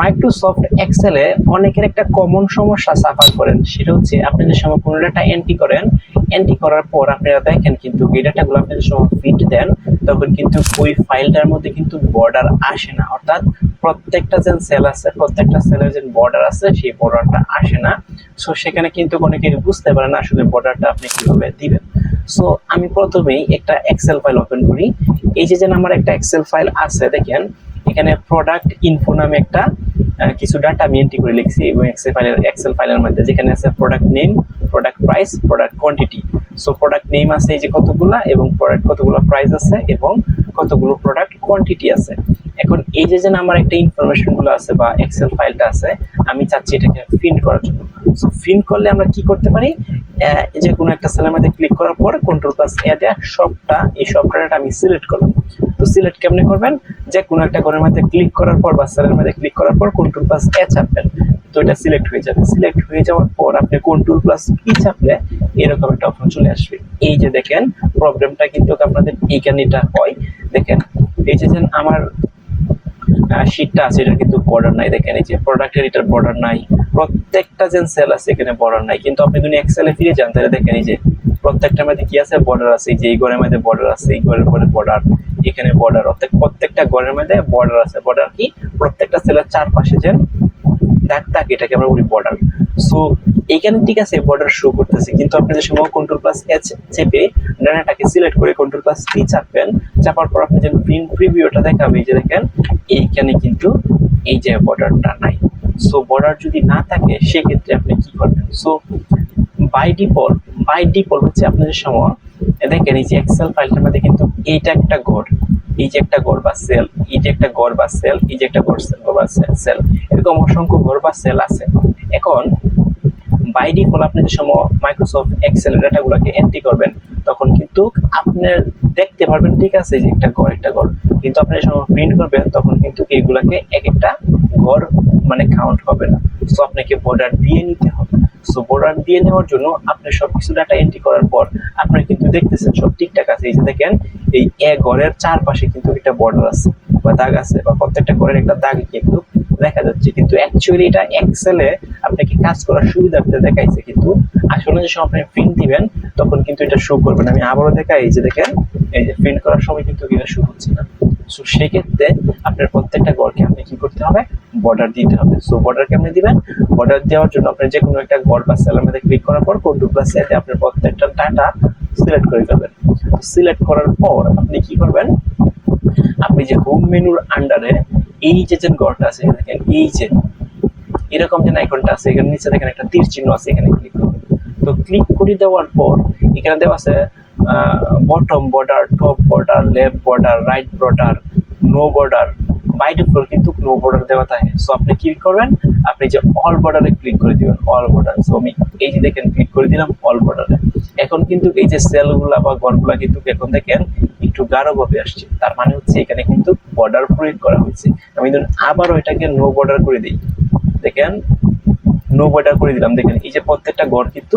Microsoft এক্সেলে অনেকের একটা common সমস্যা সাফার করেন, সেটা হচ্ছে আপনি যে সময় কোনো ডাটা এন্ট্রি করেন, এন্ট্রি করার পর আপনারা দেখেন কিন্তু এই ডাটাগুলো আপনি যে সময় ফিট দেন তখন কিন্তু ওই ফাইলটার মধ্যে কিন্তু বর্ডার আসে না, অর্থাৎ প্রত্যেকটা যে সেল আছে প্রত্যেকটা সেলের যে বর্ডার আছে সেই বর্ডারটা আসে না। সো সেখানে কিন্তু অনেকে বুঝতে পারে না আসলে বর্ডারটা আপনি কিভাবে দিবেন। সো আমি প্রথমেই একটা এক্সেল ফাইল ওপেন করি। এই যে আমার একটা এক্সেল ফাইল আছে, দেখেন এখানে প্রোডাক্ট ইনফো নামে একটা কিছু ডাটা আমি এন্ট্রি করে লিখছি এবং এক্সেল ফাইলের মধ্যে যেখানে আছে product name, product price, product quantity. So product name আছে এই যে কতগুলা, এবং প্রোডাক্ট কতগুলো প্রাইস আছে, এবং কতগুলো প্রোডাক্ট কোয়ান্টিটি আছে। এখন এই যে আমার একটা ইনফরমেশন গুলো আছে বা এক্সেল ফাইলটা আছে, আমি চাচ্ছি এটাকে প্রিন্ট করার জন্য। সো প্রিন্ট করলে আমরা কি করতে পারি, এই যে কোনো একটা সেলের মধ্যে ক্লিক করার পর কন্ট্রোল+A দিয়ে এই সবটা আমি সিলেক্ট করলাম। তো সিলেক্ট কেমনে করবেন, যে কোনো একটা ঘরের মধ্যে ক্লিক করার পর বা সেলের মধ্যে ক্লিক করার পর কন্ট্রোল+A চাপবেন, তো এটা সিলেক্ট হয়ে যাবে। সিলেক্ট হয়ে যাওয়ার পর আপনি কন্ট্রোল+P চাপলে এরকম একটা অপশন চলে আসবে। এই যে দেখেন প্রবলেমটা কিন্তু আপনাদের এইখানে এটা হয়। দেখেন এই যে আমার শীটটা আছে এটা কিন্তু বর্ডার নাই, দেখেন এই যে প্রোডাক্টের এটার বর্ডার নাই, প্রত্যেকটা যে সেল আছে এখানে বর্ডার নাই। কিন্তু আপনি যদি এক্সেলে ফিরে যান তাহলে দেখেন এই যে প্রত্যেকটার মধ্যে কি আছে, বর্ডার আছে। এই যে এই ঘরের মধ্যে বর্ডার আছে, এই ঘরের পরে বর্ডার, এখানে বর্ডার, অর্থাৎ প্রত্যেকটা ঘরের মধ্যে বর্ডার আছে। বর্ডার কি, প্রত্যেকটা সেলের চারপাশে যে দাগ দাগ এটাকে আমরা বলি বর্ডার। সো এইখানে ঠিক আছে বর্ডার শো করতেছে, কিন্তু আপনি যে সময় কন্ট্রোল+H চেপে ডাটাটাকে সিলেক্ট করে কন্ট্রোল+P চাপবেন, চাপার পর আপনি যে প্রিন্ট প্রিভিউটা দেখাবে, এই যে দেখেন এইখানে কিন্তু এই যে বর্ডারটা নাই। সো বর্ডার যদি না থাকে সেক্ষেত্রে আপনি কি করবেন, সো বাই ডিফল্ট হচ্ছে আপনাদের সময় দেখেন এই যে এক্সেল ফাইলটার মধ্যে কিন্তু এইটা একটা ঘর, এই যে একটা ঘর বা সেল, এই যে একটা ঘর বা সেল, এই যে একটা ঘর বা সেল, এরকম অসংখ্য ঘর বা সেল আছে। এখন বাই ডিফল্ট আপনি যে সময় মাইক্রোসফট এক্সেল ডাটাগুলোকে এন্ট্রি করবেন তখন কিন্তু আপনার দেখতে পারবেন ঠিক আছে যে একটা ঘর, কিন্তু আপনি যখন প্রিন্ট করবেন তখন কিন্তু এইগুলাকে এক একটা ঘর মানে কাউন্ট হবে না। সো আপনাকে বর্ডার দিয়ে নিতে হবে। সো বর্ডার দিয়ে নেওয়ার জন্য আপনি সবকিছু ডাটা এন্ট্রি করার পর আপনারা কিন্তু দেখতেছেন সব ঠিকঠাক আছে। এই যে দেখেন এই ঘরের চারপাশে কিন্তু একটা বর্ডার আছে বা দাগ আছে, বা প্রত্যেকটা ঘরের একটা দাগ কিন্তু দেখা যাচ্ছে, কিন্তু অ্যাকচুয়ালি এটা এক্সেলে আপনাকে কাজ করার সুবিধার্থে দেখাইছে, কিন্তু আসলে যখন আপনি প্রিন্ট দিবেন তখন কিন্তু এটা শো করবে না। আমি আবারও দেখাই, এই যে দেখেন এই যে প্রিন্ট করার সময় কিন্তু এটা শো হচ্ছে না। সো সেক্ষেত্রে আপনার প্রত্যেকটা ঘরকে আপনি কি করতে হবে, বর্ডার দিতে হবে। সো বর্ডার কেমনে দিবেন, বর্ডার দেওয়ার জন্য আপনি যে কোনো একটা ঘর বা সেলের মধ্যে ক্লিক করার পর কন্ট্রোল+A তে আপনার প্রত্যেকটা ডাটা সিলেক্ট করে ফেলবেন। সিলেক্ট করার পর আপনি কি করবেন, আপনি যে হোম মেনুর আন্ডারে এই যে ঘরটা আছে দেখেন, এই যে এরকম যে আইকনটা আছে এখানে নিচে দেখেন একটা তীর চিহ্ন আছে, এখানে ক্লিক করবেন। তো ক্লিক করে দেওয়ার পর এখানে দেওয়া আছে bottom border, top border, left border, right border, no border. By default কিন্তু নো বর্ডার দেওয়া থাকে। সো আপনি কি করবেন, আপনি যে অল বর্ডারে ক্লিক করে দিবেন, অল বর্ডার। সো আমি এই যে দেখেন ক্লিক করে দিলাম অল বর্ডারে। এখন কিন্তু এই যে সেলগুলা বা ঘরগুলা কিন্তু এখন দেখেন একটু গাঢ় ভাবে আসছে, তার মানে হচ্ছে এখানে কিন্তু বর্ডার প্রয়োগ করা হয়েছে। আমি ধরুন আবার ওইটাকে নো বর্ডার করে দিই, দেখেন নো বর্ডার করে দিলাম। দেখেন এই যে প্রত্যেকটা ঘর কিন্তু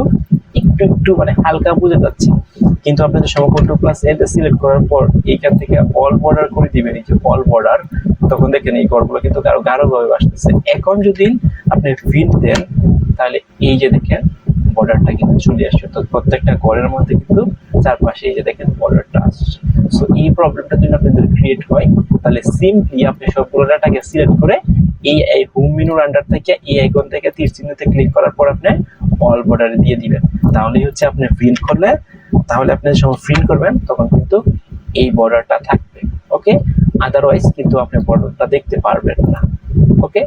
একটু মানে হালকা বোঝা যাচ্ছে, কিন্তু আপনাদের সময় কন্ট্রোল+A তে সিলেক্ট করার পর এইখান থেকে অল বর্ডার করে দিবেন, এই যে অল বর্ডার, তখন দেখেন এই ঘরগুলো কিন্তু আরো গাঢ় ভাবে আসতেছে। এখন যদি আপনি প্রিন্ট দেন তাহলে এই যে দেখেন বর্ডারটা কিন্তু চলে আসছে, তো প্রত্যেকটা ঘরের মধ্যে কিন্তু চারপাশে এই যে দেখেন বর্ডারটা আসছে। সো এই প্রবলেমটা যদি আপনাদের ক্রিয়েট হয় তাহলে সিম্পলি আপনি সবগুলো ডাটাকে সিলেক্ট করে এই হোম মেনুর আন্ডার থেকে এই আইকন থেকে তীর চিহ্নতে ক্লিক করার পর আপনি অল বর্ডারে দিয়ে দিবেন। তাহলেই হচ্ছে আপনি প্রিন্ট করলে, তাহলে আপনি যখন প্রিন্ট করবেন তখন কিন্তু এই বর্ডারটা থাকবে। ওকে, আদারওয়াইজ কিন্তু আপনি বর্ডারটা দেখতে পারবেন না। ওকে।